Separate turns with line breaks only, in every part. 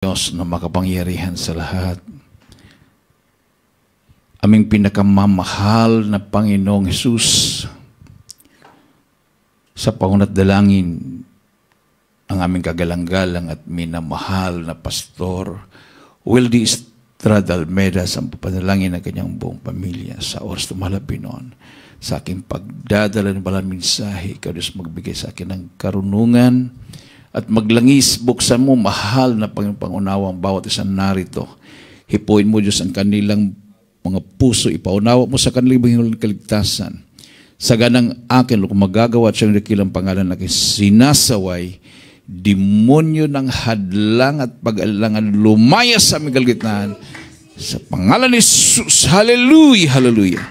Diyos na makapangyarihan sa lahat, aming pinakamamahal na Panginoong Hesus, sa pangunat dalangin ang aming kagalang-galang at minamahal na Pastor Wildy Estrada Almeda, sa papanalangin ng kanyang buong pamilya sa oras tumalapin noon. Sa aking pagdadala ng balang mensahe, ikaw Diyos magbigay sa akin ng karunungan at maglangis, buksan mo, mahal na Pangunawa ang bawat isang narito. Hipuin mo, Diyos, ang kanilang mga puso, ipaunawa mo sa kanilang kaligtasan. Sa ganang akin, kung magagawa at siyang dakilang pangalan na sinasaway, demonyo ng hadlang at pag-alangan lumaya sa aming kalagitnaan. Sa pangalan ni Jesus, hallelujah, hallelujah.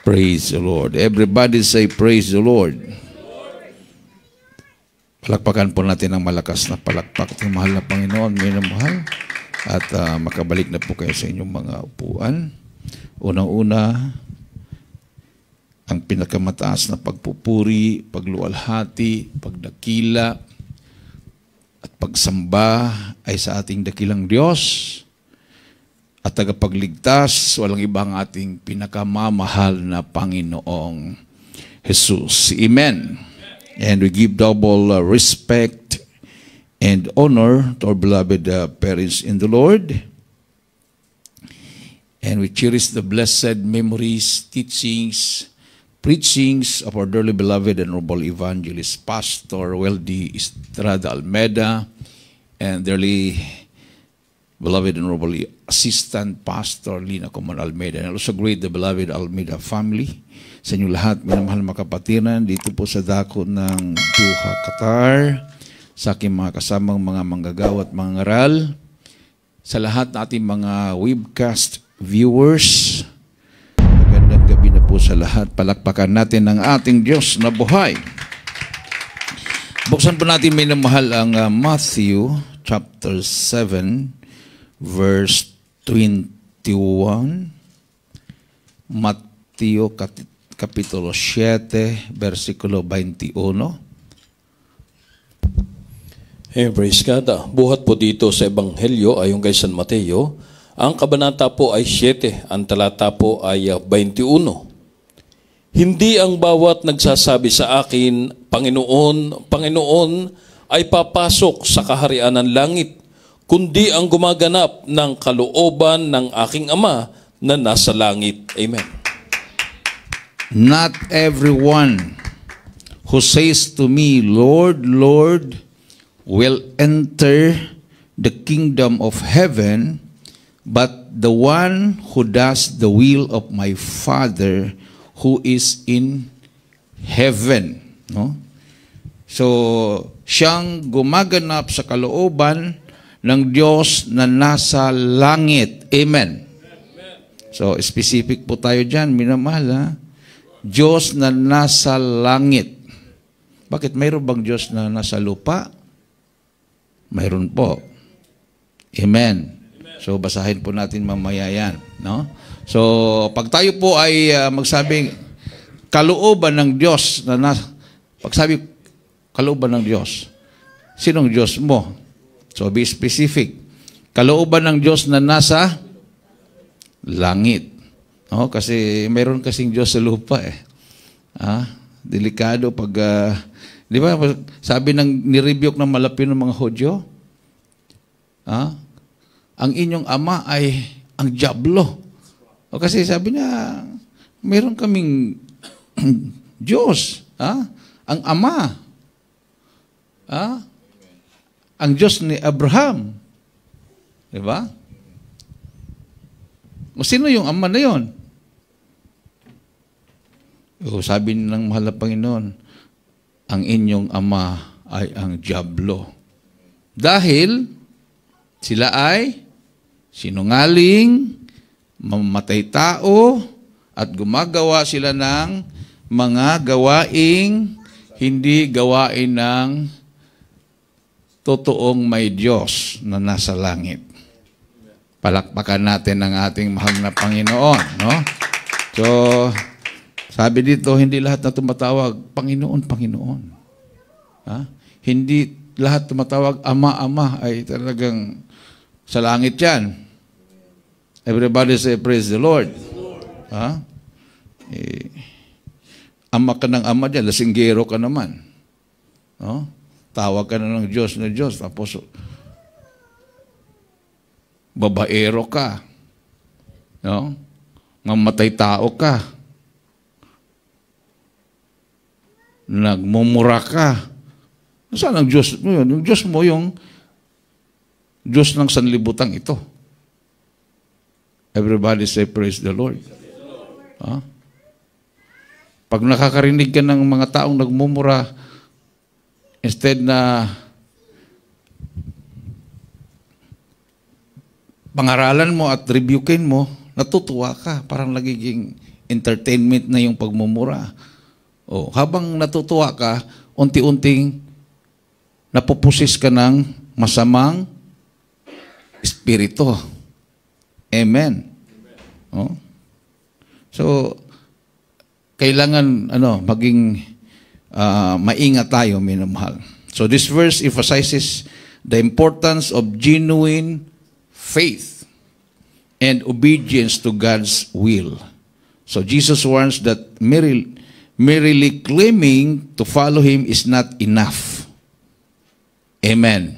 Praise the Lord. Everybody say, praise the Lord. Palakpakan po natin ang malakas na palakpak ng mahal na Panginoon, minamahal. At makabalik na po kayo sa inyong mga upuan. Unang-una, ang pinakamataas na pagpupuri, pagluwalhati, pagdakila, at pagsamba ay sa ating dakilang Diyos at tagapagligtas, walang ibang ating pinakamamahal na Panginoong Jesus. Amen. And we give double respect and honor to our beloved parents in the Lord. And we cherish the blessed memories, teachings, preachings of our dearly beloved and noble evangelist, Pastor Wildy Estrada Almeda, and dearly beloved and noble assistant, Pastor Lina Coman Almeda, and also great the beloved Almeda family. Sa inyo lahat, minamahal mga kapatiran, dito po sa dako ng Doha, Qatar, sa aking mga kasamang mga manggagawa at mga ngaral, sa lahat na ating mga webcast viewers, magandang gabi na po sa lahat. Palakpakan natin ang ating Diyos na buhay. Buksan po natin minamahal ang Matthew chapter 7 verse 21. Matthew Kapitulo 7, versikulo 21.
Praise God. Buhat po dito sa Ebanghelyo ayon kay San Mateo. Ang kabanata po ay 7, ang talata po ay 21. Hindi ang bawat nagsasabi sa akin, Panginoon, Panginoon, ay papasok sa kaharian ng langit, kundi ang gumaganap ng kalooban ng aking Ama na nasa langit. Amen.
Not everyone who says to me, Lord, Lord, will enter the kingdom of heaven, but the one who does the will of my Father who is in heaven. No? So, siyang gumaganap sa kalooban ng Diyos na nasa langit. Amen. So, specific po tayo dyan, minamahal ha? Diyos na nasa langit. Bakit? Mayroon bang Diyos na nasa lupa? Mayroon po. Amen. So, basahin po natin mamaya yan. No? So, pag tayo po ay magsabing kalooban ng Diyos na nasa, pagsabi kalooban ng Diyos, sinong Diyos mo? So, be specific. Kalooban ng Diyos na nasa langit. No, kasi mayroon kasing Diyos sa lupa eh. Delikado pag, di ba, sabi ng nirebuke ng malapit ng mga Hudyo, ang inyong ama ay ang diablo. O kasi sabi niya, mayroon kaming Diyos, ang ama, ang Diyos ni Abraham. Di ba? O sino yung ama na yon? Sabi ng mahal na Panginoon, ang inyong ama ay ang diablo. Dahil sila ay sinungaling, mamamatay tao, at gumagawa sila ng mga gawaing hindi gawain ng totoong may Diyos na nasa langit. Palakpakan natin ang ating mahal na Panginoon. No? So, sabi dito, hindi lahat na tumatawag, Panginoon, Panginoon. Hindi lahat tumatawag Ama, ay talagang sa langit yan. Everybody say, praise the Lord. Ha? Ama ka ng ama dyan, lasinggero ka naman. No? Tawag ka na ng Diyos na Diyos, tapos babaero ka. No? Mamatay tao ka. Nagmumura ka. Saan ang Diyos mo yun? Yung Diyos mo yung Diyos ng sanlibutan ito. Everybody say, praise the Lord. Ha? Pag nakakarinig ka ng mga taong nagmumura, instead na pangaralan mo at rebukein mo, natutuwa ka. Parang nagiging entertainment na yung pagmumura. O, habang natutuwa ka, unti-unting napupusis ka ng masamang espiritu. Amen. O? So, kailangan maging maingat tayo, minamahal. So this verse emphasizes the importance of genuine faith and obedience to God's will. So Jesus warns that merely claiming to follow Him is not enough. Amen.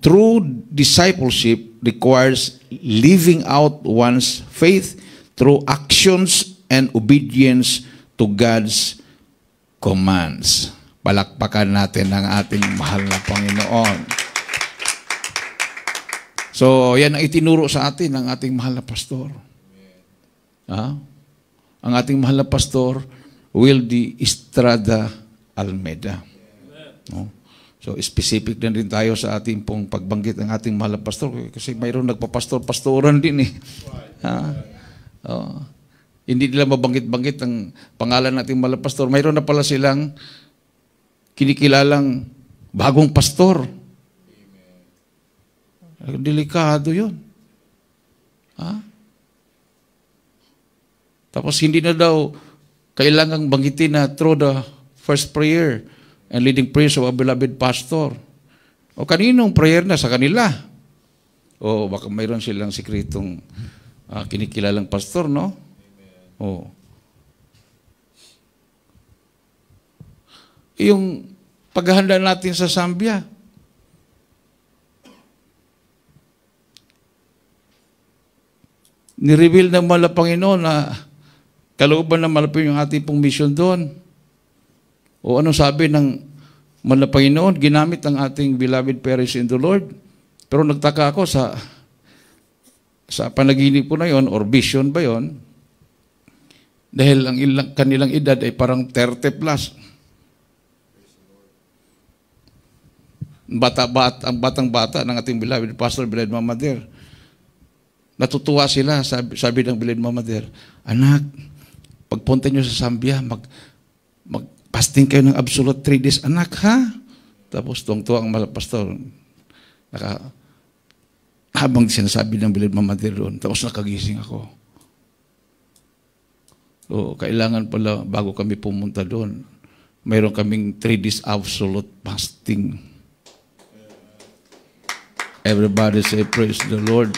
True discipleship requires living out one's faith through actions and obedience to God's commands. Palakpakan natin ang ating mahal na Panginoon. So, yan ang itinuro sa atin ng ating mahal na pastor. Ang ating mahal na pastor, Wildy Estrada Almeida. So, specific na rin tayo sa ating pong pagbanggit ng ating mahal na pastor kasi mayroon nagpapastor-pastoran din eh. Hindi nila mabanggit-banggit ang pangalan nating mahal na pastor. Mayroon na pala silang kinikilalang bagong pastor. Delikado yun. Tapos hindi na daw kailangang banggitin na through the first prayer and leading prayers of a beloved pastor. O kaninong prayer na sa kanila? O baka mayroon silang sikretong kinikilalang pastor, no? O. Yung paghahanda natin sa Zambia, nireveal ng mahal na Panginoon na kalooban na malapit yung ating pong mission doon. O ano sabi ng mahal na Panginoon? Ginamit ang ating beloved parents in the Lord. Pero nagtaka ako sa panaginip ko na yon or vision ba yon? Dahil ang kanilang edad ay parang 30 plus. Ang batang-bata ng ating beloved pastor, beloved Mama Der. Natutuwa sila, sabi ng beloved Mama Der, anak, pagpunta nyo sa Zambia, mag-fasting kayo ng absolute 3 days. Anak, ha? Tapos tuwang-tuwa ang pastor. Habang sinasabi ng beloved Mama Der doon, tapos nakagising ako. So, kailangan pala, bago kami pumunta doon, mayroon kaming 3 days absolute fasting. Everybody say, praise the Lord.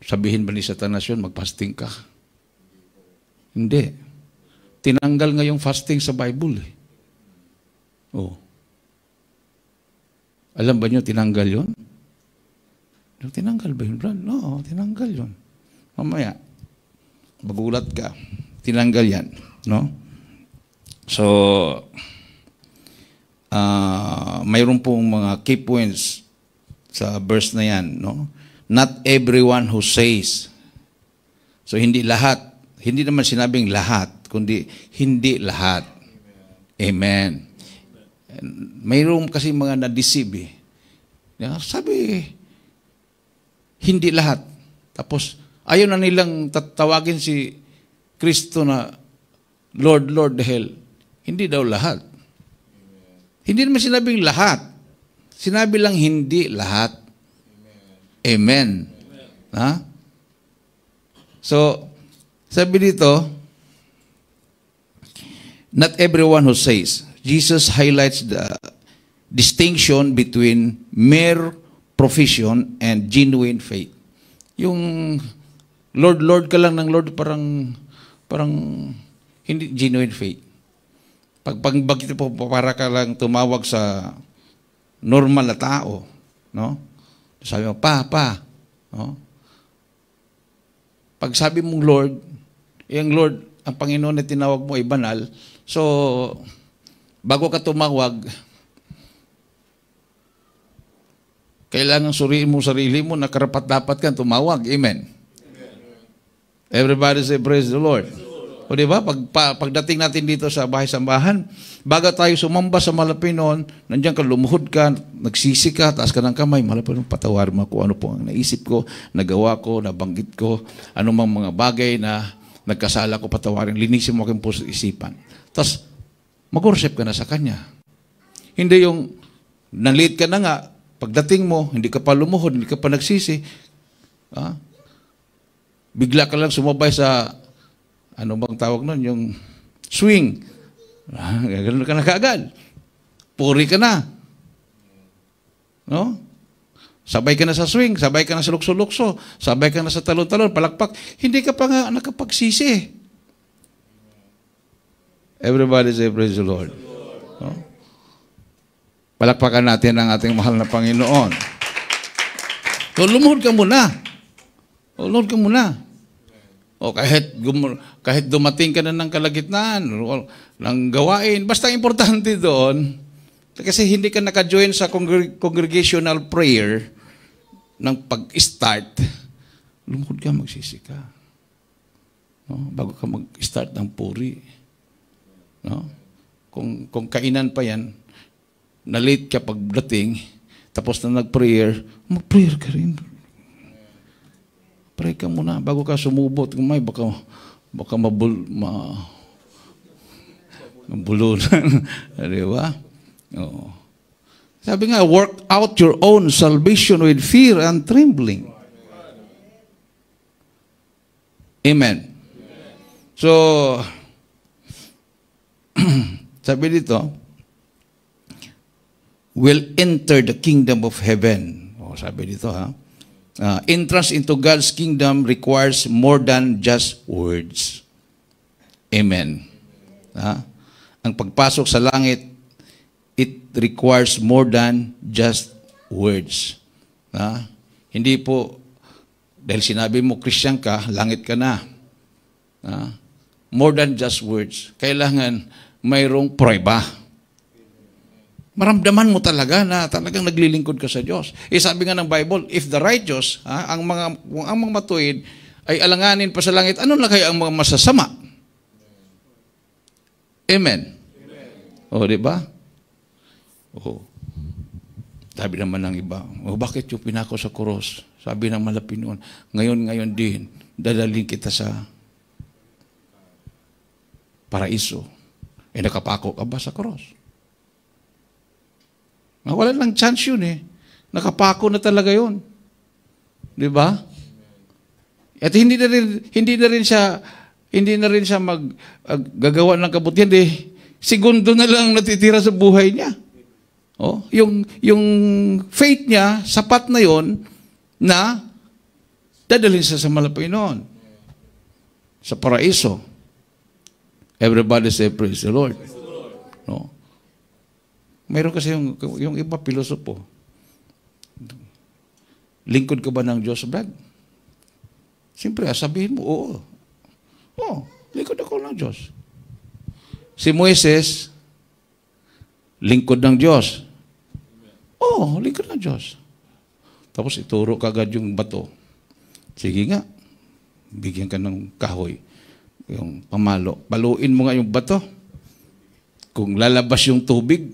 Sabihin ba ni Satanas yun, mag-fasting ka? Hindi. Tinanggal nga yung fasting sa Bible. Alam ba nyo, tinanggal yun? Tinanggal ba yun, Brad? No, tinanggal yun. Mamaya, magulat ka. Tinanggal yan. No? So, mayroon pong mga key points sa verse na yan. No? Not everyone who says. So, hindi lahat. Hindi naman sinabing lahat, kundi hindi lahat. Amen. Mayroon kasi mga na-deceive. Sabi, hindi lahat. Tapos, ayaw na nilang tatawagin si Kristo na Lord, Lord, dahil hindi daw lahat. Hindi naman sinabing lahat. Sinabi lang hindi lahat. Amen. Ha? So, sabi dito, not everyone who says. Jesus highlights the distinction between mere profession and genuine faith. Yung Lord, Lord ka lang ng Lord, parang hindi genuine faith. Pag bakit po, para ka lang tumawag sa normal na tao, no? Sabi mo, pa, no? Pag sabi mong Lord, yung Lord, ang Panginoon na tinawag mo ay banal, so, bago ka tumawag, kailangan suriin mo sarili mo na karapat-dapat kang tumawag. Amen. Everybody say, praise the Lord. O diba, pagdating natin dito sa bahay-sambahan, bago tayo sumamba sa Malapinon, nandiyan ka, lumuhod ka, nagsisi ka, taas ka ng kamay, Malapinon, patawar mo kung ano po ang naisip ko, nagawa ko, nabanggit ko, anumang mga bagay na nagkasala ko, patawarin, linisin mo aking puso isipan. Tapos, mag-worship ka na sa Kanya. Hindi yung, nalit ka na nga, pagdating mo, hindi ka pa lumuhod, hindi ka pa nagsisi, bigla ka lang sumabay sa, ano bang tawag nun, yung swing. Ganoon ka na kaagad. Puri ka na. No? Sabay ka na sa swing, sabay ka na sa lukso-lukso, sabay ka na sa talon-talon, palakpak. Hindi ka pa nga nakapagsisi. Everybody say, praise the Lord. No? Palakpakan natin ang ating mahal na Panginoon. So, lumuhod ka muna. Lumuhod ka muna. O kahit dumating ka na ng kalagitnaan, ng gawain, basta importante doon, kasi hindi ka naka-join sa congregational prayer ng pag-start, lumuhod ka, magsisi ka. No? Bago ka mag-start ng puri. No? Kung kainan pa yan, na-late ka pagdating, tapos na nag-prayer, mag-prayer ka rin. Pray ka muna bago ka sumubot. Kung may, baka mabulunan. Di ba? Oo. Sabi nga, work out your own salvation with fear and trembling. Amen. So, sabi dito, will enter the kingdom of heaven. O, sabi dito, entrance into God's kingdom requires more than just words. Amen. Ang pagpasok sa langit, it requires more than just words. Hindi po, dahil sinabi mo, Christian ka, langit ka na. More than just words. Kailangan mayroong prueba. Maramdaman mo talaga na talagang naglilingkod ka sa Diyos. Sabi nga ng Bible, if the righteous, ang mga matuwid, ay alanganin pa sa langit, ano na kaya ang mga masasama? Amen. O, di ba? O, sabi naman ng iba, bakit yung pinako sa krus? Sabi ng Malapinon, ngayon din, dadalhin kita sa paraiso. Nakapako ka ba sa krus? Wala lang chance yun eh. Nakapako na talaga yun. Di ba? At hindi na rin siya gagawa ng kabutihan. Segundo na lang natitira sa buhay niya. Yung faith niya, sapat na yon na dadalhin siya sa Malapinon. Sa paraiso. Everybody say, praise the Lord. No? Mayroon kasi yung iba pilosopo. Lingkod ka ba ng Diyos, Brad? Siyempre, sabihin mo, oo. Oo, lingkod ako ng Diyos. Si Moises, lingkod ng Diyos. Oo, lingkod ng Diyos. Tapos ituro ka agad yung bato. Sige nga, bigyan ka ng kahoy. Yung pamalo. Paluin mo nga yung bato. Kung lalabas yung tubig,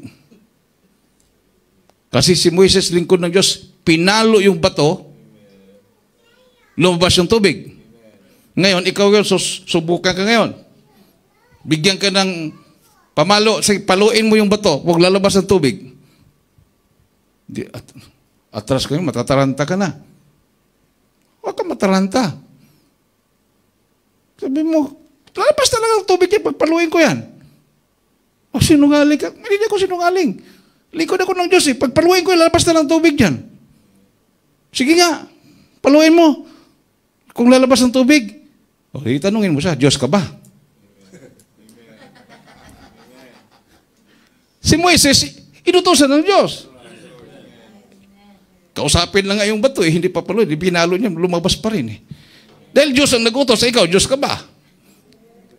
kasi si Moises, lingkod ng Diyos, pinalo yung bato, lumabas yung tubig. Ngayon, ikaw yun, subukan ka ngayon. Bigyan ka ng pamalo, paluin mo yung bato, huwag lalabas ng tubig. Atras ka yun, matataranta ka na. Huwag ka mataranta. Sabi mo, lalabas talaga ng tubig yan, pagpaluin ko yan. O sinungaling ka, hindi ako sinungaling. Lingkod ako ng Diyos eh. Pagpaluin ko, lalabas na ng tubig dyan. Sige nga, paluin mo. Kung lalabas ng tubig, okay, tanungin mo siya, Diyos ka ba? Si Moises, inutusan ng Diyos. Kausapin lang nga yung bato eh, hindi pa paluin. Pinalo niya, lumabas pa rin eh. Dahil Diyos ang nagutos sa ikaw, Diyos ka ba?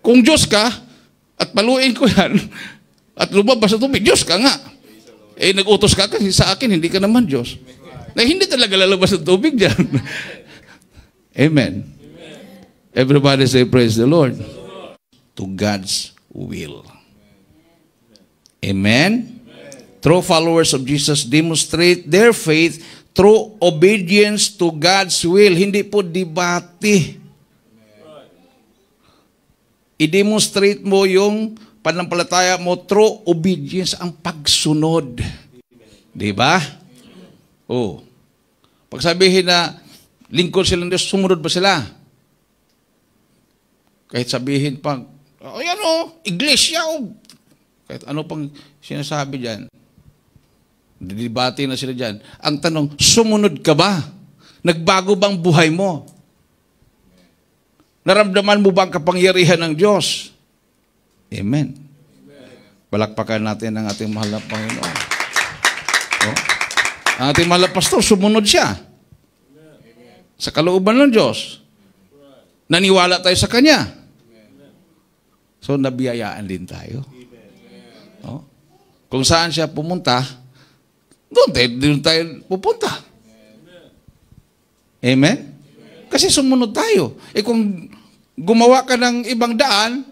Kung Diyos ka, at paluin ko yan, at lumabas ng tubig, Diyos ka nga. Eh, nag-utos ka kasi sa akin, hindi ka naman Diyos. Na hindi talaga lalabas ng tubig dyan. Amen. Everybody say, praise the Lord. To God's will. Amen? True followers of Jesus demonstrate their faith through obedience to God's will. Hindi po debate. I-demonstrate mo yung panampalataya mo through obedience, ang pagsunod. Diba? Oh. Pag sabihin na lingkod silang Diyos, sumunod ba sila? Kahit sabihin pang, ayan o, iglesia o. Kahit ano pang sinasabi dyan. Didibati na sila dyan. Ang tanong, sumunod ka ba? Nagbago bang buhay mo? Naramdaman mo bang kapangyarihan ng Diyos? Amen. Palakpakan natin ang ating mahal na Panginoon. Oh. Ang ating mahal na pastor, sumunod siya. Sa kalooban ng Diyos. Naniwala tayo sa Kanya. So, nabiyayaan din tayo. Oh. Kung saan siya pumunta, doon tayo pupunta. Amen? Kasi sumunod tayo. Eh kung gumawa ka ng ibang daan,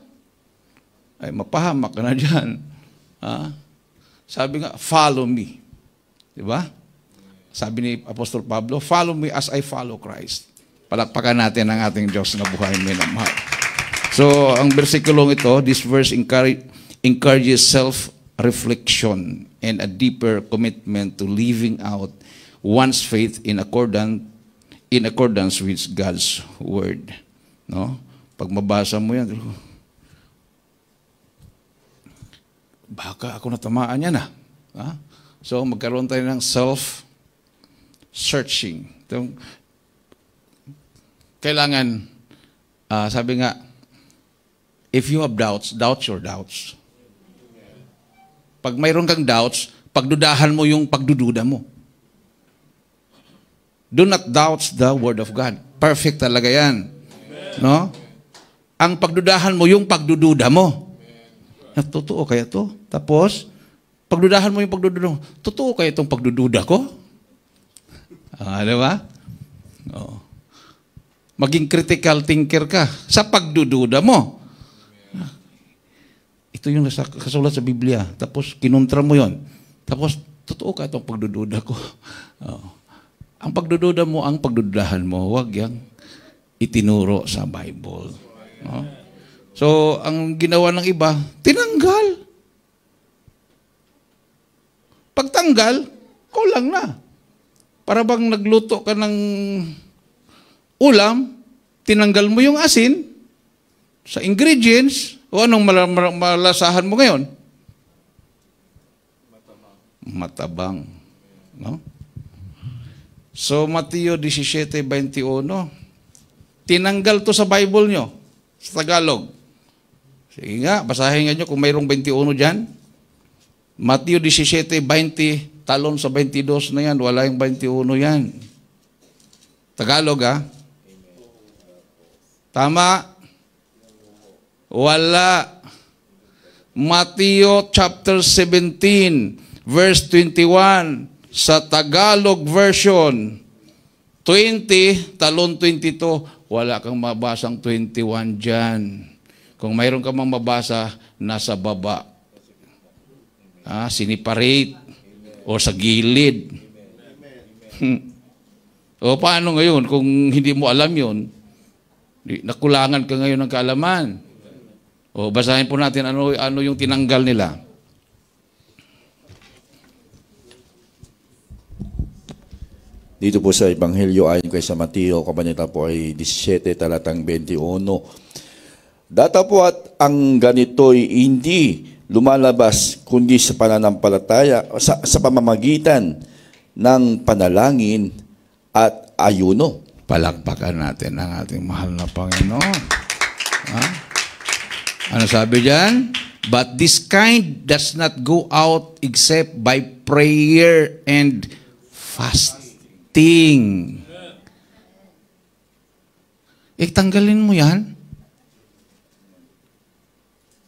ay mapahamak ka na dyan. Ha? Sabi nga, follow me. Diba? Sabi ni Apostol Pablo, follow me as I follow Christ. Palakpakan natin ang ating Diyos na buhay minamahal. So, ang versikulong ito, this verse encourages self-reflection and a deeper commitment to living out one's faith in accordance with God's Word. No? Pag mabasa mo yan, baka ako natamaan yan ah. Ha? So, magkaroon tayo ng self-searching. Kailangan, sabi nga, if you have doubts, doubt your doubts. Pag mayroon kang doubts, pagdudahan mo yung pagdududa mo. Do not doubt the Word of God. Perfect talaga yan. No? Ang pagdudahan mo yung pagdududa mo. Totoo kaya to? Tapos, pagdudahan mo yung pagdududa mo. Totoo kaya itong pagdududa ko? Di ba? Oo. Maging critical thinker ka sa pagdududa mo. Ito yung kasulat sa Biblia. Tapos, kinontra mo yon. Tapos, totoo ka itong pagdududa ko. Oo. Ang pagdududa mo, ang pagdududahan mo, huwag yang itinuro sa Bible. No? So, ang ginawa ng iba, tinanggal. Pagtanggal, kulang na. Para bang nagluto ka ng ulam, tinanggal mo yung asin sa ingredients, o anong malasahan mo ngayon? Matabang. No? So, Mateo 17:21, tinanggal to sa Bible nyo, sa Tagalog. Sige nga, basahin nga nyo kung mayroong 21 dyan. Mateo 17:20, talon sa 22 na yan, wala yung 21 yan. Tagalog ha? Tama? Wala. Mateo chapter 17, verse 21, sa Tagalog version, 20, talon 22, wala kang mabasang 21 dyan. Kung mayroon ka mang mabasa, nasa baba. Siniparate o sa gilid. O paano ngayon kung hindi mo alam yun? Nakulangan ka ngayon ng kaalaman. O basahin po natin ano yung tinanggal nila.
Dito po sa Ebanghelyo ayon kay sa Mateo, kabanata po ay 17, talatang 21. Datapuat ang ganito'y hindi lumalabas kundi sa pananampalataya, sa pamamagitan ng panalangin at ayuno.
Palakpakan natin ang ating mahal na Panginoon. Ha? Ano sabi diyan? But this kind does not go out except by prayer and fasting. Tanggalin mo yan.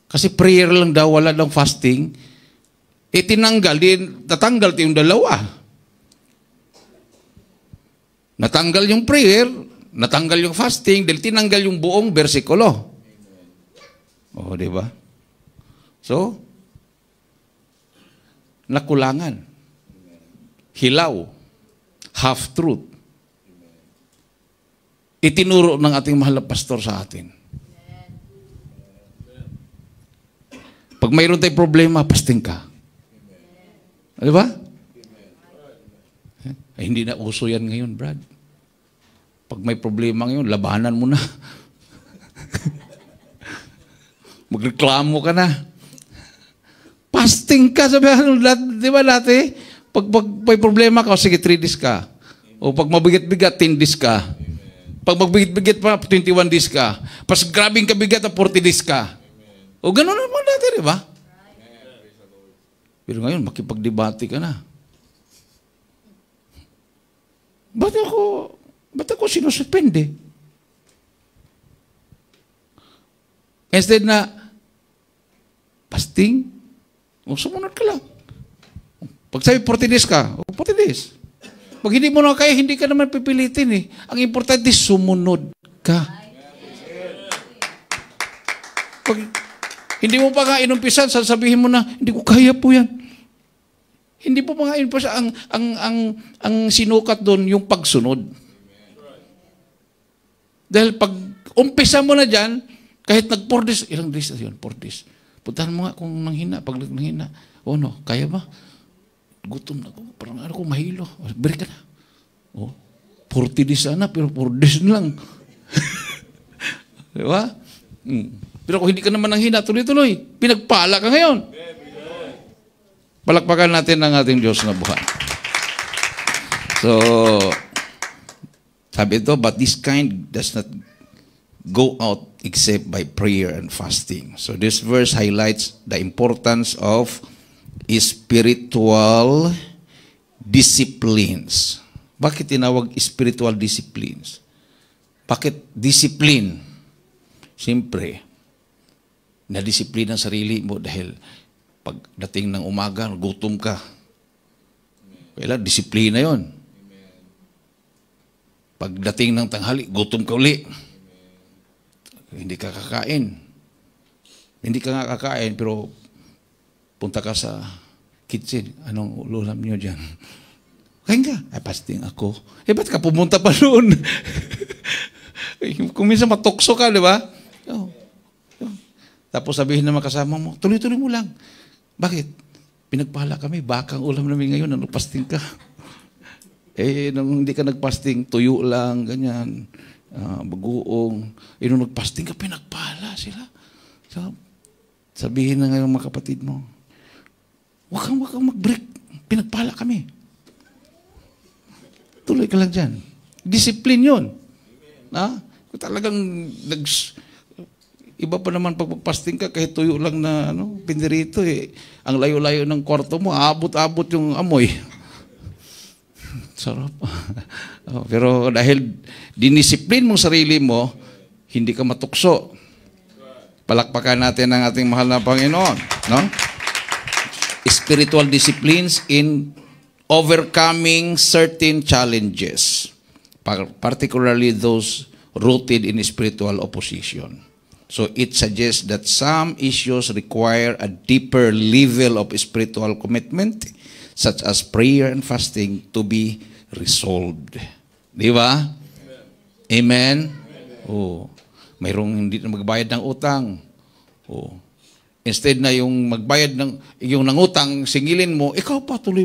Kasi prayer lang daw, wala daw fasting. Tinanggal, tatanggal yung dalawa. Natanggal yung prayer, natanggal yung fasting, dahil tinanggal yung buong bersikulo. O, di ba? So, nakulangan. Hilaw. Half-truth. Itinuro ng ating mahal na pastor sa atin. Pag mayroon tayong problema, fasting ka. Di ba? Ay, hindi na uso yan ngayon, Brad. Pag may problema ngayon, labanan mo na. Magreklamo ka na. Fasting ka, sabihan, di ba dati? Pag may problema ka, sige, 3 days ka. O pag mabigat-bigat, 10 days ka. Pag mabigat-bigat pa, 21 days ka. Pas grabing kabigat, 40 days ka. O gano'n naman dati, di ba? Pero ngayon, makipagdebate ka na. Ba't ako sinususpende? Instead na, fasting, sumunod ka lang. Pag sabi 40 days ka, 40 days. Pag hindi mo na kaya, hindi ka naman pipilitin eh. Ang importante, sumunod ka. Pag hindi mo pa nga inumpisan, sasabihin mo na, hindi ko kaya po yan. Hindi po pa nga inumpisan. Ang sinukat doon, yung pagsunod. Dahil pag umpisa mo na dyan, kahit nag-4 days, ilang days na yun? 4 days. Puntahan mo nga kung nanghina, pag nanghina. O no, kaya ba? Gutom na ako. Parang ano ko, mahilo. Break ka na. O, 40 days sana, pero 4 days na lang. Diba? Pero kung hindi ka naman nanghina, tuloy-tuloy. Pinagpala ka ngayon. Palakpakan natin ang ating Diyos na buhay. So, sabi ito, but this kind does not go out except by prayer and fasting. So this verse highlights the importance of spiritual disciplines. Bakit tinawag spiritual disciplines? Bakit discipline? Siyempre, na-discipline ang sarili mo dahil pagdating ng umaga, gutom ka. Kailan, disiplina yon. Pagdating ng tanghali, gutom ka uli. Hindi ka kakain. Hindi ka nga kakain, pero punta ka sa kitchen. Anong ulam nyo dyan? Kain ka. Ay, fasting ako. Ba't ka pumunta pa noon? Kung minsan matukso ka, di ba? Oh. Tapos sabihin naman kasama mo, tuloy-tuloy mo lang. Bakit? Pinagpala kami, bakang ulam namin ngayon, nagpasting ka. Nung hindi ka nagpasting, tuyo lang, ganyan, bagoong. Nung nagpasting ka, pinagpala sila. So, sabihin na ngayon mga kapatid mo, wag kang mag-break, pinagpala kami. Tuloy ka lang dyan. Discipline yun. Kung talagang iba pa naman pag magpasting ka, kahit tuyo lang na pinirito ang layo-layo ng kwarto mo, abot-abot yung amoy. Sarap. Pero dahil dinisipline mong sarili mo, hindi ka matukso. Palakpakan natin ang ating mahal na Panginoon. No? Spiritual disciplines in overcoming certain challenges, particularly those rooted in spiritual opposition. So it suggests that some issues require a deeper level of spiritual commitment, such as prayer and fasting, to be resolved. Di ba? Amen? Oh. Mayroong hindi na magbayad ng utang. Oh. Instead na yung magbayad yung nangutang, singilin mo, ikaw pa tuloy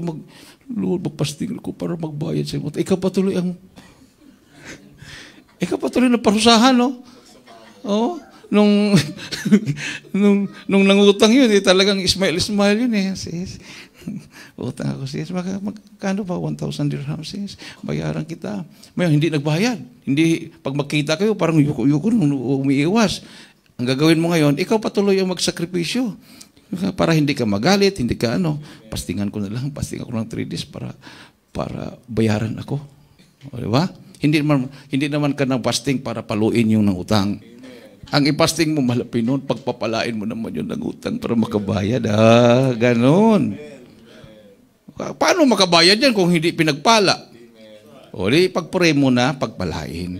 magpasting ko para magbayad sa utang. Ikaw pa tuloy na parusahan, no? Oh. nung, nung nangutang yun, talagang smile yun eh. Sis, utang ako, sis. Magkano ba? 1,000 dirham, sis. Bayaran kita. Ngayon, hindi nagbayad. Hindi, pag magkita kayo, parang yuko nung umiiwas. Ang gagawin mo ngayon, ikaw patuloy ang magsakripisyo. Para hindi ka magalit, hindi ka pastingan ko lang 3 days para bayaran ako. O, diba? Hindi naman ka ng fasting para paluin yung ng utang. Ang ipasting mo malapit noon, pagpapalain mo naman yung ng utang para makabayad. Ganon. Paano makabayad yan kung hindi pinagpala? O, di pagpray mo na, pagpalain.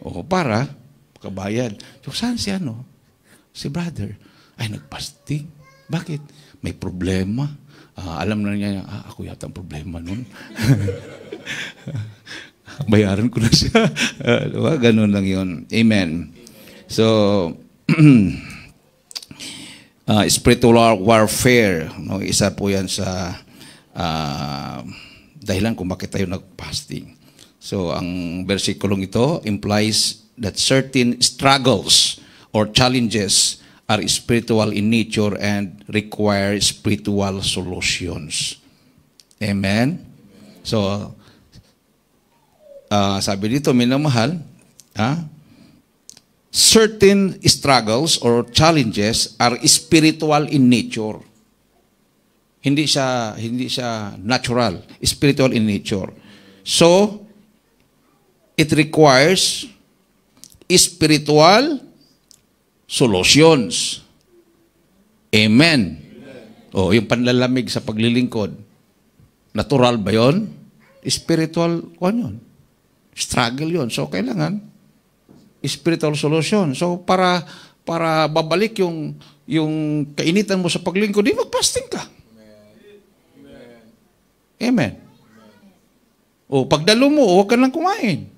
O, para makabayad. So, saan si si brother? Ay, nagpasting. Bakit? May problema. Alam na niya, ako yata ang problema nun. Bayaran ko na siya. Diba? Ganun lang yun. Amen. So, spiritual warfare, isa po yan sa dahilan kung bakit tayo nag-fasting. So, ang versikulong ito implies that certain struggles or challenges are spiritual in nature and require spiritual solutions. Amen? So, sabi dito, minamahal, certain struggles or challenges are spiritual in nature. Hindi siya natural, spiritual in nature. So, it requires spiritual solutions. Amen. O, yung panlalamig sa paglilingkod, natural ba yun? Spiritual, yun. Struggle yun. So, kailangan spiritual solution. So, para babalik yung kainitan mo sa paglilingkod, di mag-fasting ka. Amen. O, pagdalo mo, huwag ka lang kumain.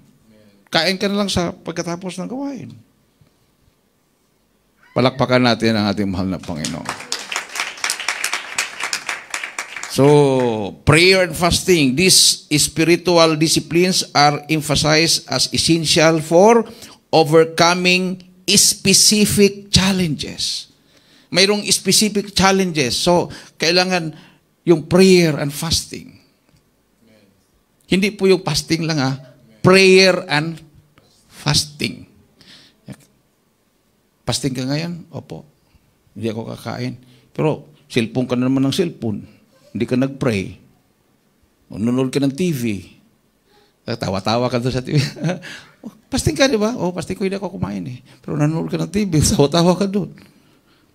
Kain ka na lang sa pagkatapos ng gawain. Palakpakan natin ang ating mahal na Panginoon. So, prayer and fasting, these spiritual disciplines are emphasized as essential for overcoming specific challenges. Mayroong specific challenges. So, kailangan yung prayer and fasting. Hindi po yung fasting lang prayer and fasting. Fasting ka ngayon? Opo. Hindi ako kakain. Pero, cellphone ka na naman ng cellphone. Hindi ka nag-pray. Nanonood ka ng TV. Tawa-tawa ka doon sa TV. Fasting ka, di ba? Fasting ko, hindi ako kumain eh. Pero nanonood ka ng TV. Tawa-tawa ka doon.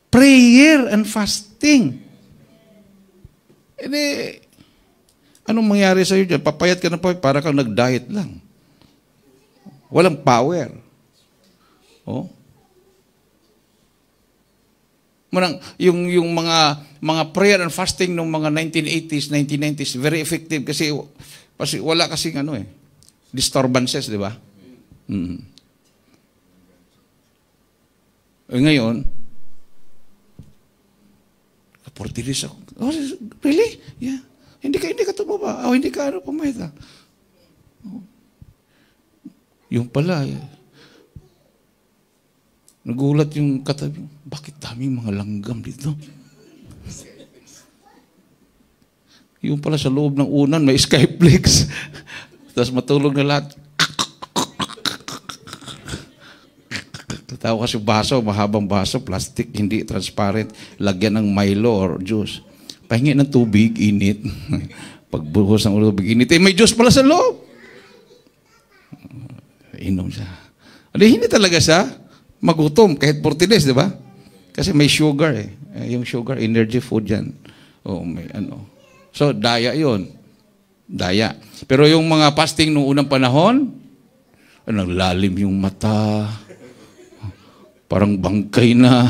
Prayer and fasting. Anong mangyari sa'yo dyan? Papayat ka na pa, para kang nag-diet lang. Walang power. Yung mga prayer and fasting ng mga 1980s, 1990s, very effective kasi wala kasing disturbances, di ba? Ngayon, 40 days ako. Really? Yeah. Hindi ka tumaba. Hindi ka pumayat. Yung pala, nagulat yung katabi, bakit daming mga langgam dito? Yung pala sa loob ng unan, may skyflex. Tapos matulog na lahat. Tatawa kasi baso, mahabang baso, plastic, hindi transparent, lagyan ng Milo or juice. Pahingi ng tubig, init. Pagbuhos ng tubig, init. May juice pala sa loob. Inom siya. Hindi talaga siya magutom kahit 40 days, di ba? Kasi may sugar yung sugar, energy food yan. May So, daya yon. Daya. Pero yung mga fasting noong unang panahon, naglalim yung mata, parang bangkay na.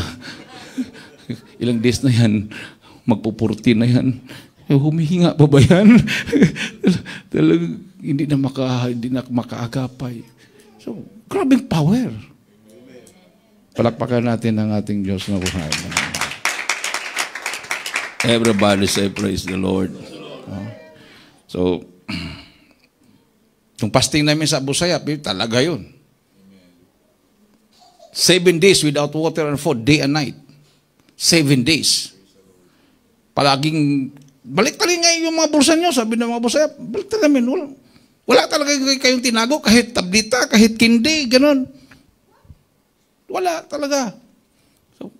Ilang days na yan, magpupurti na yan. Humihinga pa ba yan? Talagang hindi na makaagapay. So, grabing power. Palakpakan natin ang ating Diyos na buhay. Everybody say, praise the Lord. So, yung fasting namin sa Abu Sayyaf, talaga yun. 7 days without water and food, day and night. 7 days. Palaging, balik tali nga yung mga bulsa nyo, sabi ng mga bulsa, balik tali namin, wala talaga kayong tinago, kahit tablita, kahit kindi, ganon. Wala talaga. So,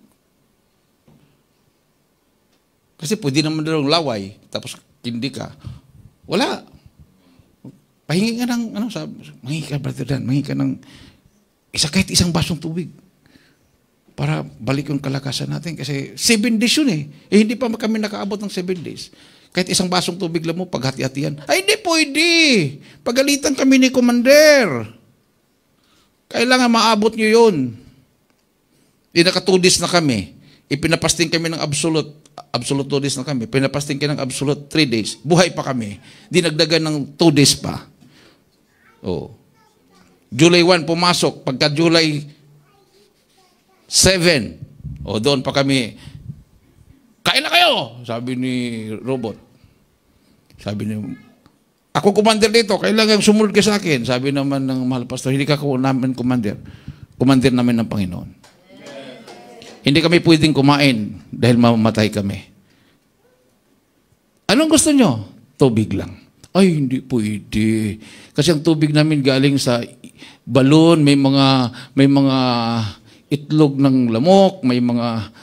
kasi pwede naman dalawang laway, tapos kindi ka. Wala. Pahingi ka ng, mahingi ka, Brother Dan, mahingi ka ng kahit isang basong tubig para balik yung kalakasan natin. Kasi 7 days yun eh. Hindi pa kami nakaabot ng 7 days. Kahit isang basong tubig lang mo, paghati-hatian. Ay, hindi pwede. Pagalitan kami ni Commander. Kailangan maabot nyo yun. Naka 2 days na kami. Ipinapasting kami ng absolute 2 days na kami. Pinapasting kami ng absolute 3 days. Buhay pa kami. Dinagdagan ng 2 days pa. Oh. July 1 pumasok. Pagka July 7, doon pa kami, kain na kayo, sabi ni Robot. Sabi ni, ako commander dito, kailangan sumunod ka sa akin. Sabi naman ng mahal pastor, hindi ka namin commander. Commander namin ng Panginoon. Hindi kami pwedeng kumain dahil mamamatay kami. Anong gusto nyo? Tubig lang. Ay, hindi pwede. Kasi ang tubig namin galing sa balon, may mga itlog ng lamok, may mga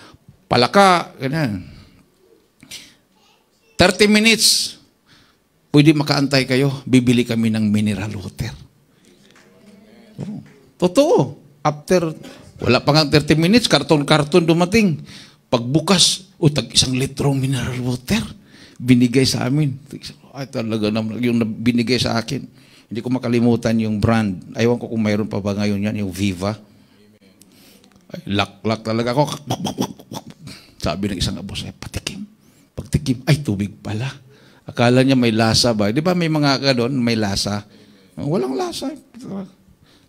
palaka, ganyan. 30 minutes, pwede makaantay kayo, bibili kami ng mineral water. Totoo. After, wala pa nga 30 minutes, karton-karton dumating. Pagbukas, tag-1 litrong mineral water, binigay sa amin. Ay, talaga naman, yung binigay sa akin. Hindi ko makalimutan yung brand. Ayaw ko kung mayroon pa ba ngayon yan, yung Viva. Lak talaga ako. Sabi ng isang abos, patikim. Pagtikim, ay tubig pala. Akala niya may lasa ba? Di ba may mga doon, may lasa? Walang lasa.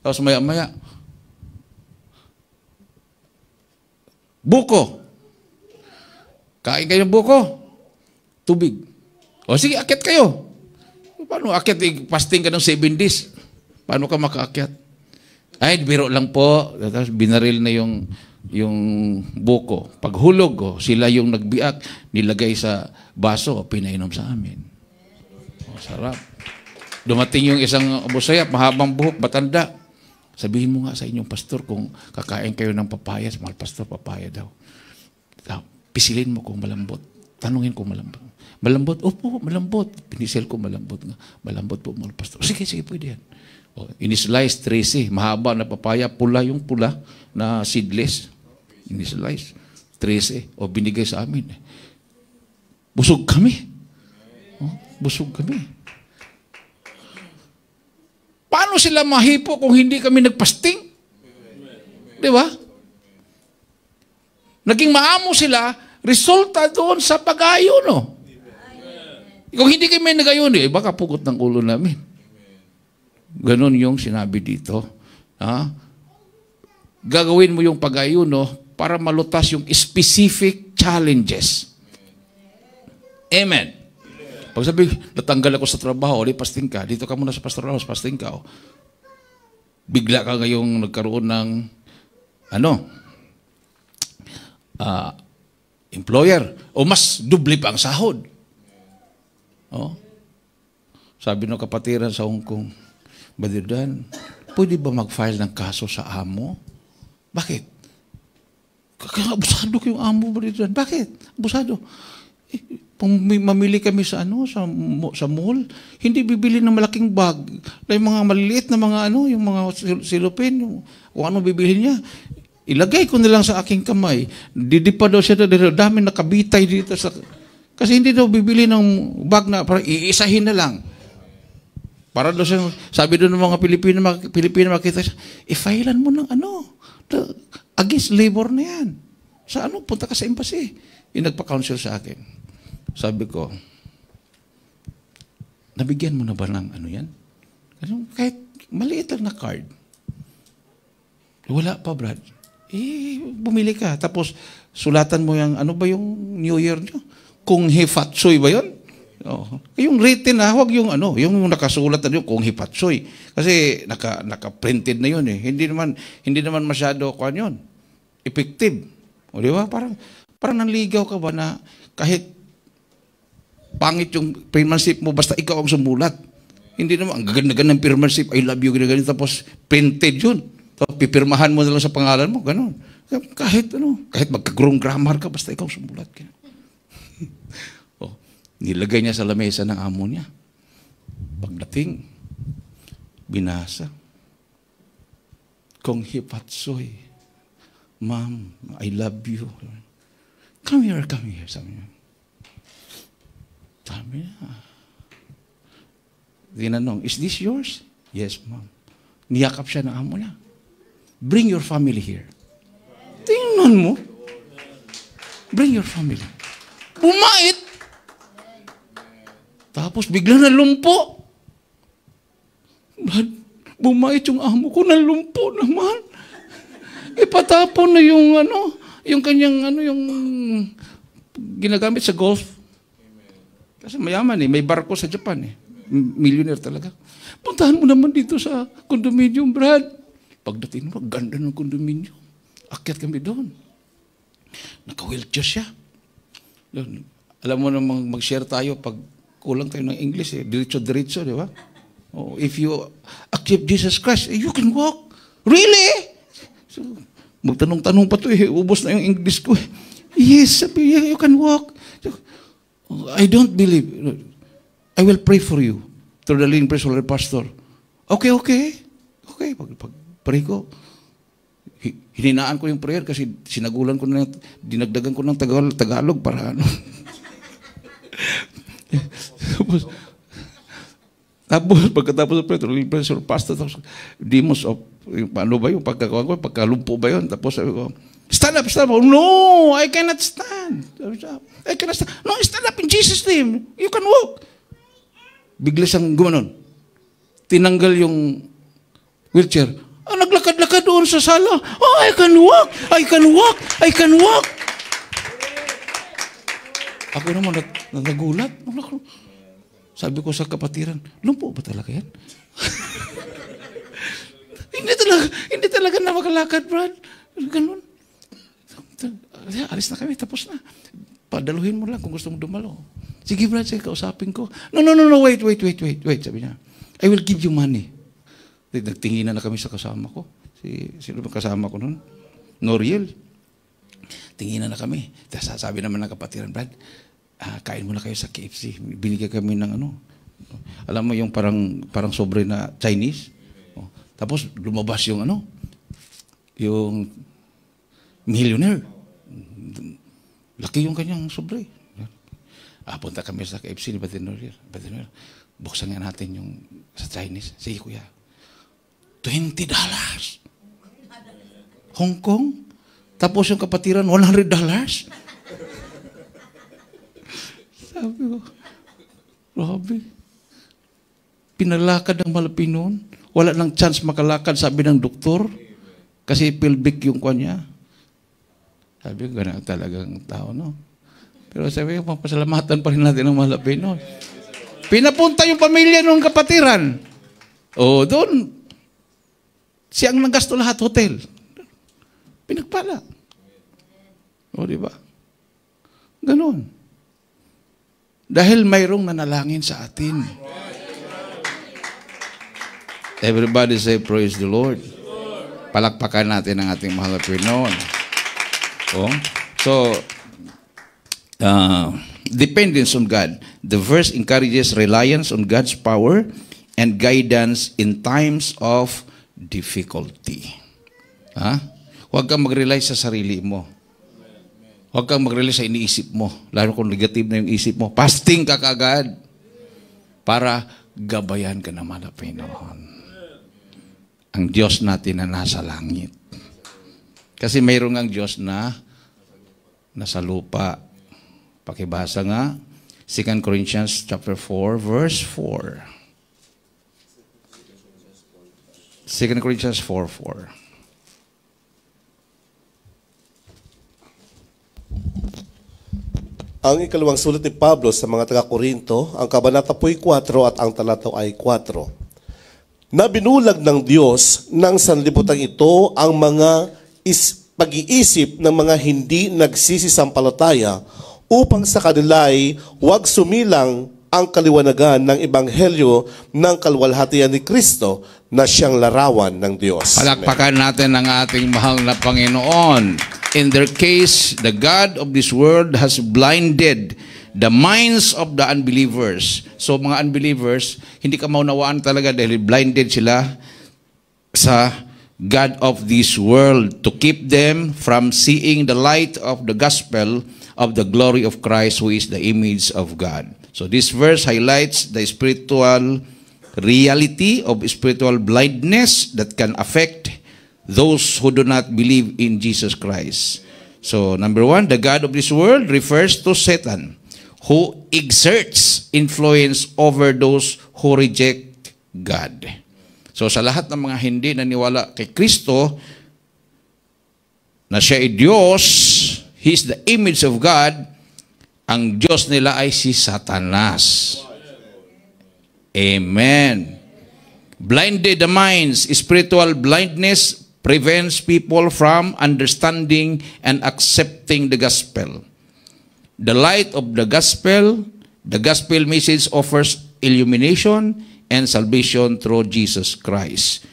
Tapos maya-maya, buko. Kain kayo ng buko. Tubig. O sige, akyat kayo. Paano akyat? Fasting ka ng 7 days. Paano ka makaakyat? Ay, biro lang po. Tapos binaril na yung buko. Paghulog, sila yung nagbiak, nilagay sa baso, pinainom sa amin. Sarap. Dumating yung isang abusayap, mahabang buhok, batanda. Sabihin mo nga sa inyong pastor kung kakain kayo ng papaya, mahal pastor, papaya daw. Pisilin mo kung malambot. Tanungin kung malambot. Malambot? Opo, malambot. Pinisil ko malambot nga. Malambot po, mahal pastor. Sige, pwede yan. Inislice, 13, mahaba na papaya, pula yung pula na seedless. Inislice, 13, binigay sa amin. Busog kami. Busog kami. Paano sila mahipo kung hindi kami nagpasting? Di ba? Naging maamo sila, resulta doon sa pag-ayuno. Kung hindi kami nag-ayuno, baka pugot ng ulo namin. Ganon yung sinabi dito. Gagawin mo yung pag-ayuno para malutas yung specific challenges. Amen. Pag sabi, natanggal ako sa trabaho, pasting ka. Dito ka muna sa pastoral house, pasting ka. Bigla ka ngayong nagkaroon ng employer. O mas dubli pa ang sahod. Sabi ng kapatiran sa Hong Kong, Brother Dan, pwede ba mag-file ng kaso sa amo? Bakit? Abusado ko yung amo, Brother Dan. Bakit? Abusado. Kung mamili kami sa sa mall, hindi bibili ng malaking bag. Yung mga maliliit na mga yung mga silupin, kung ano bibili niya, ilagay ko nilang sa aking kamay. Didipa daw siya dito, dami nakabitay dito sa... Kasi hindi daw bibili ng bag na para iisahin na lang. Para daw siya, sabi doon ng mga Pilipino makita siya, i-filean mo ng against labor na yan. Sa punta ka sa embassy. Yung nagpa-counsel sa akin. Sabi ko, nabigyan mo na ba ng yan? Kahit maliit lang na card. Wala pa, Brad. Bumili ka. Tapos, sulatan mo yung, ba yung New Year nyo? Kung Hefatsoy ba yun? Oh. Yung written na, huwag yung ano, yung nakasulat na yun, kung hipatsoy. Kasi naka-printed na yun eh. Hindi naman masyado kuan yun. Effective. O di ba? Parang nanligaw ka ba na kahit pangit yung penmanship mo, basta ikaw ang sumulat. Hindi naman, ang gaganda ng penmanship, I love you, ganyan, tapos printed yun. Tapos pipirmahan mo na lang sa pangalan mo, ganun. Kahit magka-wrong grammar ka, basta ikaw sumulat. Oh, nilagay niya sa lamesa ng amo niya. Pagdating, binasa. Kung hipatsoy, Ma'am, I love you. Come here, sabi niya. Sabi niya. Tinanong, is this yours? Yes, ma'am. Niyakap siya ng amo niya. Bring your family here. Tingnan mo. Bring your family. Bumait. Tapos bigla nalumpo. Bumait yung amo ko, nalumpo naman. Ipatapon na yung kanyang yung ginagamit sa golf. Kasi mayaman eh, may barko sa Japan eh. Millionaire talaga. Puntahan mo naman dito sa condominium, Brad. Pagdating mo, ganda ng condominium. Akyat kami doon. Naka-wheelchair siya. Doon. Alam mo namang mag-share tayo pag kulang tayo ng English eh. Diretso-diretso, di ba? Oh, if you accept Jesus Christ, you can walk. Really? So, magtanong-tanong pa to eh. Ubos na yung English ko eh. Yes, sabi, you can walk. I don't believe. I will pray for you through the leading praise of the pastor. Okay. Pag-pray ko, hininaan ko yung prayer kasi sinagulan ko na, dinagdagan ko ng Tagalog para ano. Tapos pagkatapos ng prayer, through the leading praise of the pastor, tapos demons of, ano ba yung pagkakawan ko, pagkalumpo ba yun? Tapos sabi ko, stand up. No, I cannot stand. I cannot stand. No, stand up in Jesus' name. You can walk. Bigla siyang gumanon. Tinanggal yung wheelchair. Naglakad-lakad doon sa sala. Oh, I can walk. Ako naman nagulat. Sabi ko sa kapatiran, lumpo ba talaga yan? Hindi talaga na makalakad, Brad. Ganun. Alis na kami, tapos na. Padaluhin mo lang kung gusto mo dumalo. Sige, Brad, sige, kausapin ko. No, wait, sabi niya. I will give you money. Nagtinginan na kami sa kasama ko. Sino ba kasama ko nun? Noriel. Tinginan na kami. Tapos sabi naman ng kapatiran, Brad, kain muna kayo sa KFC. Binigyan kami ng alam mo yung parang sobre na Chinese. Tapos lumabas yung yung millionaire. Laki yung kanyang sobre. Punta kami sa KFC ni Batinoriel. Buksan nga natin yung sa Chinese. Sige kuya. $20. Hong Kong. Tapos yung kapatiran, $100. Sabi ko, grabe. Pinalakad ng Malapinon. Wala nang chance makalakad, sabi ng doktor. Kasi pelvic yung kanya. Sabi ko, ganun talagang tao, no? Pero sabi ko, pasalamatan pa rin natin ang Malapinon. Pinapunta yung pamilya ng kapatiran. Doon. Siyang nanggasto lahat, hotel. Pinagpala. Di ba? Ganon. Dahil mayroong nanalangin sa atin. Everybody say, praise the Lord. Palakpakan natin ang ating mahal na Panginoon. So, dependence on God. The verse encourages reliance on God's power and guidance in times of difficulty. Huwag kang mag-rely sa sarili mo. Huwag kang mag-rely sa iniisip mo. Lalo kung negative na yung isip mo. Fasting ka kaagad para gabayan ka naman ng Panginoon. Ang Diyos natin na nasa langit. Kasi mayroong ang Diyos na nasa lupa. Pakibasa nga, 2 Corinthians chapter 4, verse 4. 2 Corinthians 4:4.
Ang ikalawang sulat ni Pablo sa mga taga-Korinto, ang kabanata po'y 4 at ang talata ay 4. Na binulag ng Diyos ng sanlibutan ito ang mga pag-iisip ng mga hindi nagsisisampalataya upang sa kanila ay huwag sumilang ang kaliwanagan ng ebanghelyo ng kaluwalhatian ni Kristo na siyang larawan ng Diyos.
Palakpakan natin ang ating mahal na Panginoon. In their case, the God of this world has blinded the minds of the unbelievers. So mga unbelievers, hindi ka maunawaan talaga dahil blinded sila sa God of this world to keep them from seeing the light of the gospel of the glory of Christ, who is the image of God. So this verse highlights the spiritual reality of spiritual blindness that can affect those who do not believe in Jesus Christ. So number 1, the God of this world refers to Satan, who exerts influence over those who reject God. So sa lahat ng mga hindi naniwala kay Kristo, na siya ay Diyos, He is the image of God, ang Diyos nila ay si Satanas. Amen. Blinded the minds, spiritual blindness prevents people from understanding and accepting the gospel. The light of the gospel message offers illumination and salvation through Jesus Christ.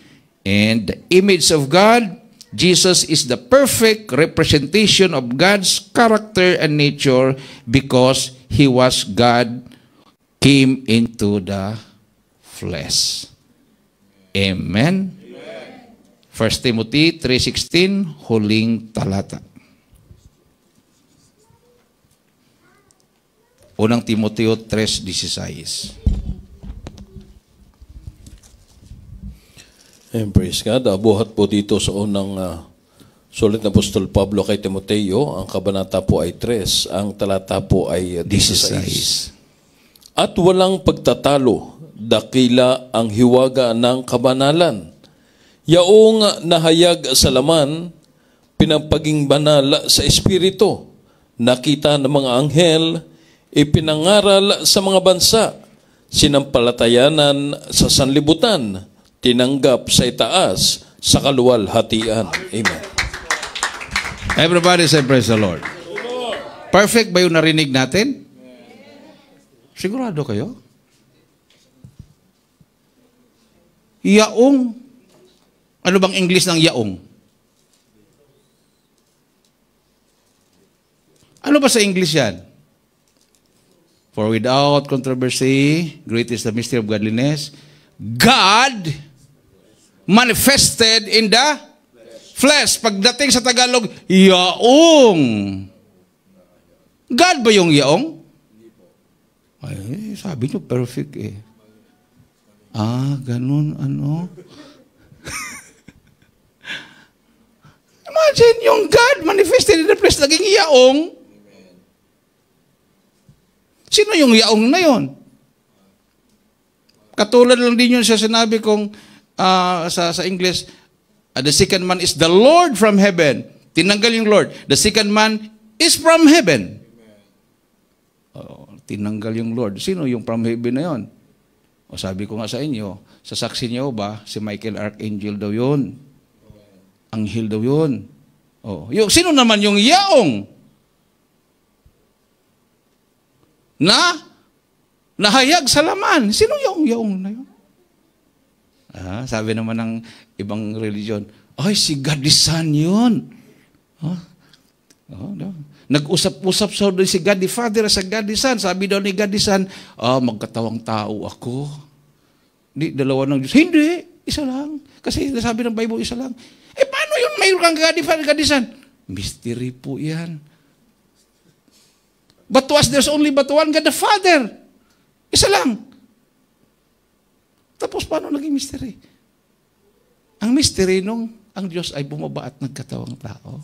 And the image of God, Jesus is the perfect representation of God's character and nature because He was God, came into the flesh. Amen. 1 Timothy 3:16, huling talata. Unang Timoteo 3:16.
Praise God. Buhat po dito sa unang sulat ng Apostol Pablo kay Timoteo. Ang kabanata po ay 3, ang talata po ay 16. At walang pagtatalo, dakila ang hiwaga ng kabanalan. Yaong nahayag sa laman, pinapaging banal sa Espiritu, nakita ng mga anghel, ipinangaral sa mga bansa, sinampalatayanan sa sanlibutan, tinanggap sa itaas, sa kaluwalhatian. Amen.
Everybody say praise the Lord. Perfect ba yung narinig natin? Sigurado kayo? Yaong. Ano bang English ng yaong? Ano ba sa English yan? For without controversy, great is the mystery of godliness. God manifested in the flesh. Pagdating sa Tagalog, yaong. God ba yung yaong? Ay, sabi nyo, perfect eh. Ganun, ano? Imagine yung God manifested in the flesh, naging yaong. Sino yung yaong na yun? Katulad lang din yun sa sinabi kong sa English, the second man is the Lord from heaven. Tinanggal yung Lord. The second man is from heaven. Tinanggal yung Lord. Sino yung from heaven na yun? O sabi ko nga sa inyo, sa saksi niyo ba, si Michael Archangel daw yun. Anghel daw yun. Yung, sino naman yung yaong? Nahayag sa laman. Sino yung yaong na yun? Sabi naman ng ibang religion, ay, si God the Son yun. Nag-usap-usap sa si God the Father sa God the Son. Sabi daw ni God the Son, magkatawang tao ako. Hindi, dalawa ng Diyos. Hindi, isa lang. Kasi sabi ng Bible, isa lang. Paano yung mayroon kang God the Father, God the Son? Mystery po yan. But to us, there's only but one God the Father. Isa lang. Tapos paano naging mystery? Ang mystery nung ang Diyos ay bumaba at nagkatawang tao.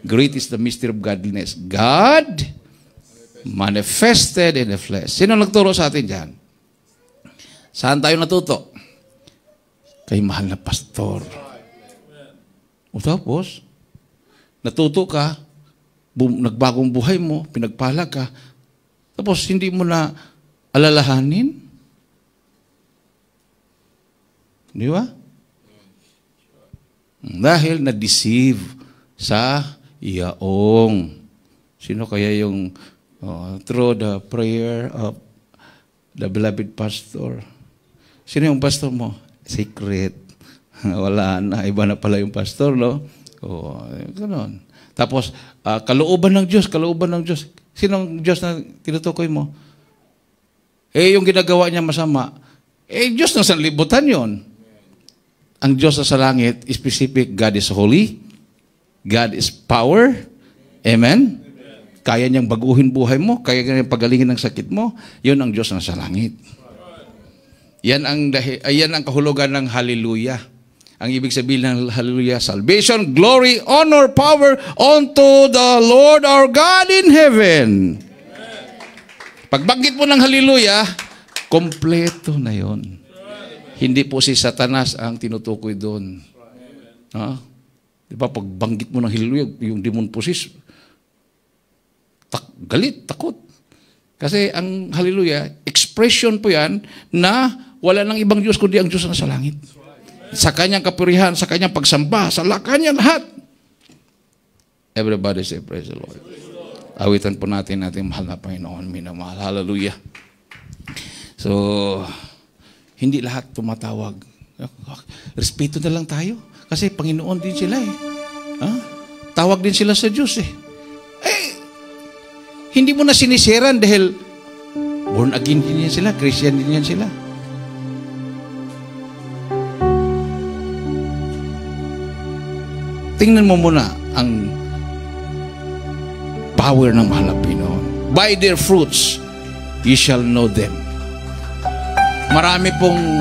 Great is the mystery of godliness. God manifested in the flesh. Sino nagturo sa atin dyan? Saan tayo natuto? Kay mahal na pastor. O tapos, natuto ka, nagbagong buhay mo, pinagpala ka, Tapos hindi mo na alalahanin? Di ba? Dahil na-deceive sa iyaong. Sino kaya yung through the prayer of the beloved pastor? Sino yung pastor mo? Secret. Wala na. Iba na pala yung pastor, no? Ganun. Tapos, kalooban ng Diyos, kalooban ng Diyos. Sinong Diyos na tinutukoy mo? Yung ginagawa niya masama, Diyos na sanlibutan yon. Ang Diyos na sa langit, specific, God is holy, God is power, amen? Kaya niyang baguhin buhay mo, kaya niyang pagalingin ng sakit mo, yun ang Diyos na sa langit. Yan ang kahulugan ng hallelujah. Ang ibig sabihin ng hallelujah, salvation, glory, honor, power unto the Lord our God in heaven. Pagbanggit mo ng hallelujah, kompleto na yon. Hindi po si Satanas ang tinutukoy doon. Di ba, pagbanggit mo ng hallelujah, yung demon possessed, galit, takot. Kasi ang hallelujah, expression po yan na wala nang ibang Diyos kundi ang Diyos na sa langit. Sa kanyang kapurihan, sa kanyang pagsamba, sa kanyang lahat. Everybody say, praise the Lord. Awitan po natin mahal na Panginoon, minamahal. Hallelujah. So, hindi lahat tumatawag. Respeto na lang tayo. Kasi Panginoon din sila eh. Tawag din sila sa Diyos eh. Hindi mo na sinisiran dahil born again din yan sila, Christian din yan sila. Tingnan mo muna ang power ng mahal na Panginoon. By their fruits, you shall know them. Marami pong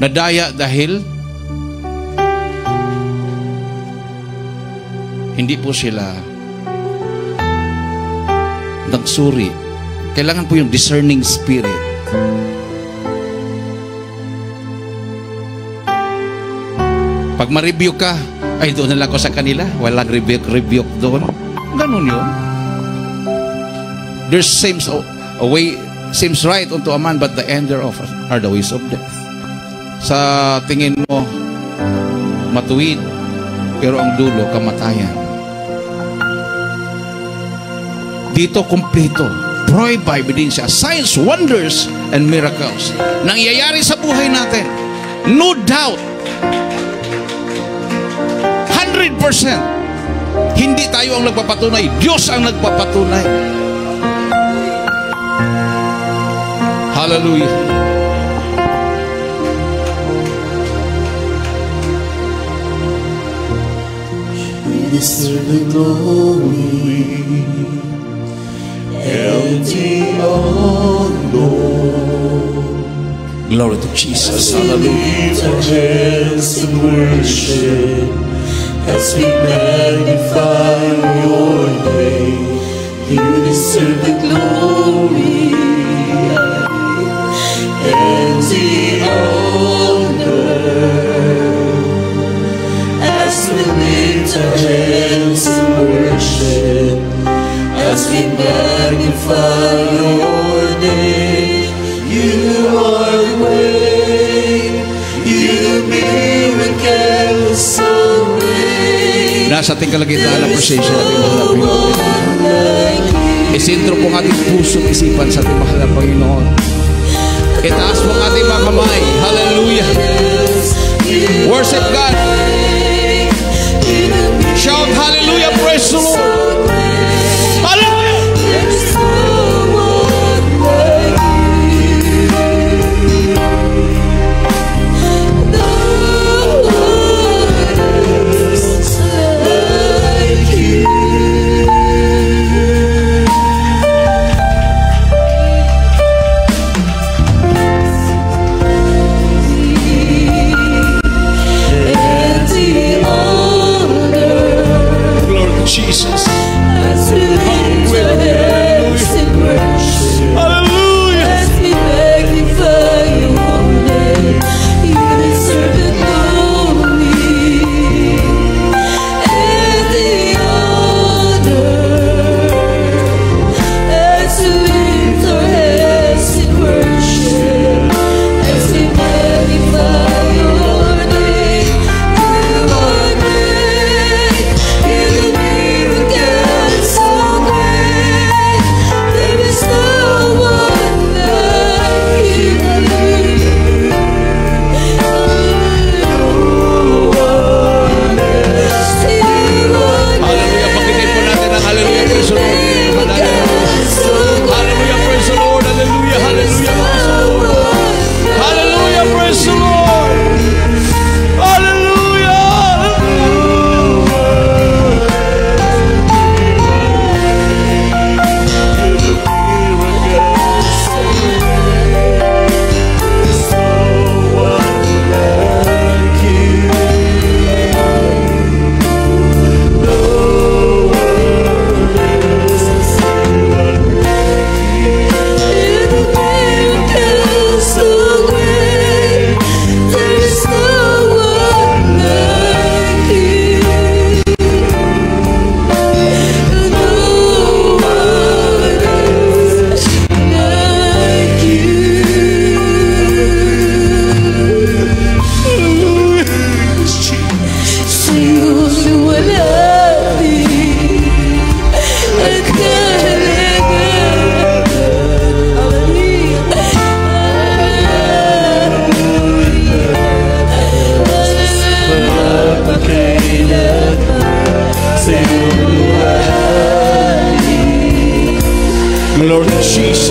nadaya dahil hindi po sila nagsuri. Kailangan po yung discerning spirit. Pag ma-review ka, ay doon na lang ko sa kanila. Walang rebuke doon. Ganun yun. There seems a way, seems right unto a man, but the end thereof are the ways of death. Sa tingin mo, matuwid, pero ang dulo, kamatayan. Dito, kompleto. Prohibited din siya. Signs, wonders, and miracles. Nangyayari sa buhay natin. No doubt. 100%. Hindi tayo ang nagpapatunay. Diyos ang nagpapatunay. Hallelujah.
We deserve the glory and the honor.
Glory to Jesus.
As we lift our hands in worship, as we magnify your name, you deserve the glory and the honor. As we lift our hands in worship, as we magnify your name, you are the way, you the miracle so great.
Nasa ating kalagitnaan ng presensya natin, mahal na Panginoon. Isentro po ang ating puso at isipan sa ating mahal na Panginoon. Itaas mo ang ating mga kamay. Hallelujah. Worship God. Shout hallelujah. Praise the Lord. Hallelujah.
And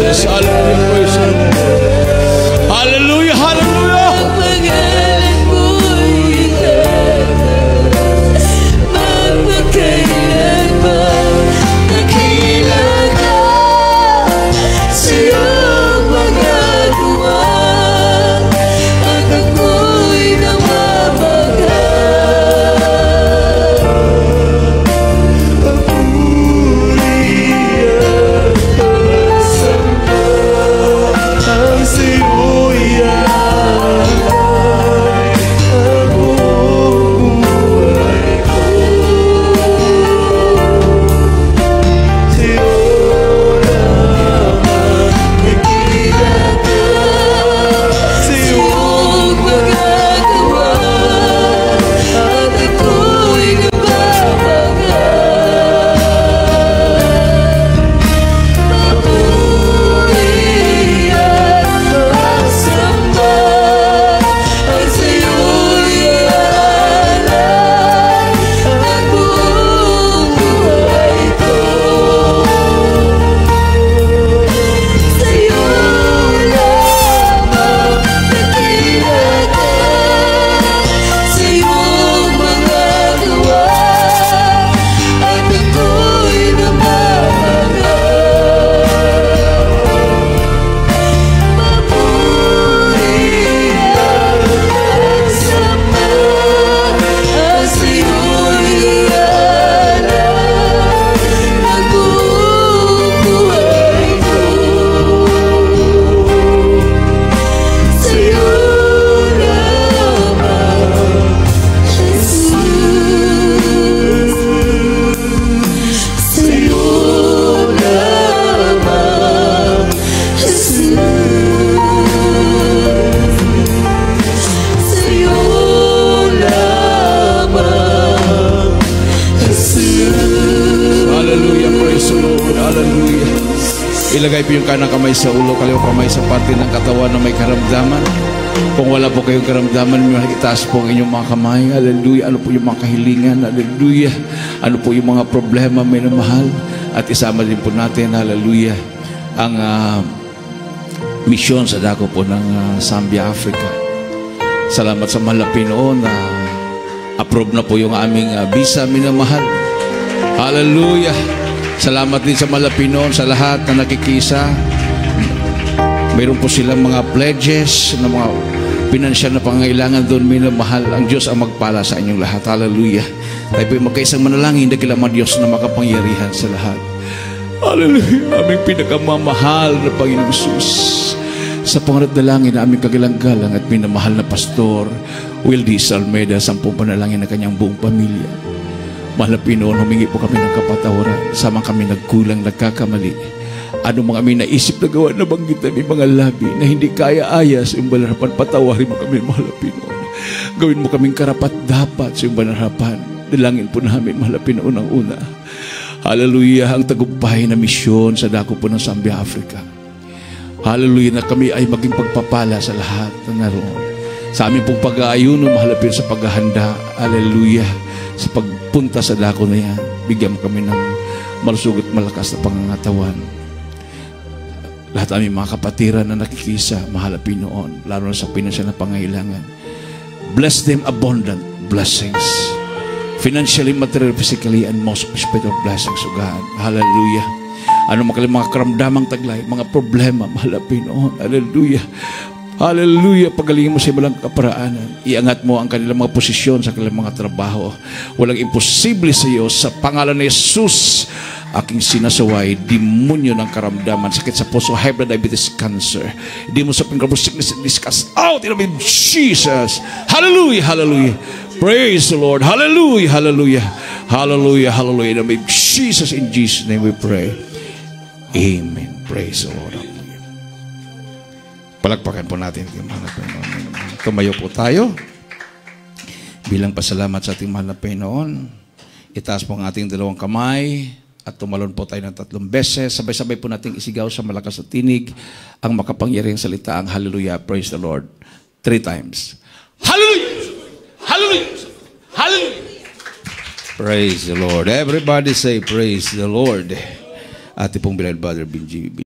Jesus. Hallelujah. Praise the Lord. Hallelujah. Hallelujah.
Pangalan mo'y magpakailanman nakilala sa iyong mga gawa at ako'y namamaga.
Ang sa'yo'y
Ilagay po yung kanang kamay sa ulo, kaliwang kamay sa parte ng katawan na may karamdaman. Kung wala po kayong karamdaman, itaas po ang inyong mga kamay. Hallelujah. Ano po yung mga kahilingan? Hallelujah. Ano po yung mga problema, may namahal? At isama din po natin, hallelujah, ang misyon sa dako po ng Zambia, Africa. Salamat sa mahal na Pinoon na approve na po yung aming visa, minamahal. Hallelujah. Salamat din sa mahal na Pinoon, sa lahat na nakikisa. Mayroon po silang mga pledges, na mga pinansyal na pangangailangan doon, minamahal. Ang Diyos ang magpala sa inyong lahat. Hallelujah. Tayo po magkaisang manalangin, dakilaman Diyos na makapangyarihan sa lahat. Hallelujah. Aming pinakamamahal na Panginoong Jesus. Sa pangarap na langin na aming kagalang-galang at minamahal na Pastor Wildis Almeida, 10 panalangin na kanyang buong pamilya. Mahal na Pinoon, humingi po kami ng kapatawaran. Samang kami nagkulang, nagkakamali. Ano mga aming naisip na gawa, nabanggit namin mga labi na hindi kaya-aya sa iyong banarapan, patawarin mo kami, mahal na Pinoon. Gawin mo kaming karapat-dapat sa iyong banarapan. Dalangin po namin, mahal na Pinoon, ang una. Hallelujah, ang tagumpay na misyon sa dako po ng Zambia, Africa. Hallelujah, na kami ay maging pagpapala sa lahat na naroon. Sa aming pong pag-aayuno, mahal na Pinoon, sa paghahanda. Hallelujah. Sa pagpunta sa dako na yan, bigyan mo kami ng malusog at malakas na pangangatawan. Lahat aming mga kapatiran na nakikisa, mahal na Pinoon, lalo na sa pinansyal na pangailangan. Bless them abundant blessings. Financially, materially, physically, and most spiritual blessings, O God. Hallelujah. Ano mga karamdamang taglay, mga problema, mahal na Pinoon. Hallelujah. Hallelujah. Pagalingin mo sa ibalang kaparaanan. Iangat mo ang kanilang mga posisyon sa kanilang mga trabaho. Walang imposible sa iyo. Sa pangalan ni Jesus, aking sinasaway, demonyo ng karamdaman, sakit sa puso, high blood, diabetes, cancer. Hindi mo sa pinggan sickness and discuss out in the name of Jesus. Hallelujah. Hallelujah. Praise the Lord. Hallelujah. Hallelujah. Hallelujah. Hallelujah. In the name of Jesus, in Jesus' name we pray. Amen. Praise the Lord. Palakpakan po natin. Tumayo po tayo. Bilang pasalamat sa ating mahal na Panginoon, itaas po ang ating dalawang kamay at tumalon po tayo ng 3 beses. Sabay-sabay po nating isigaw sa malakas na tinig ang makapangyarihang salita, ang hallelujah, praise the Lord. 3 times. Hallelujah! Hallelujah! Hallelujah! Praise the Lord. Everybody say praise the Lord. Ating pong beloved brother Benji.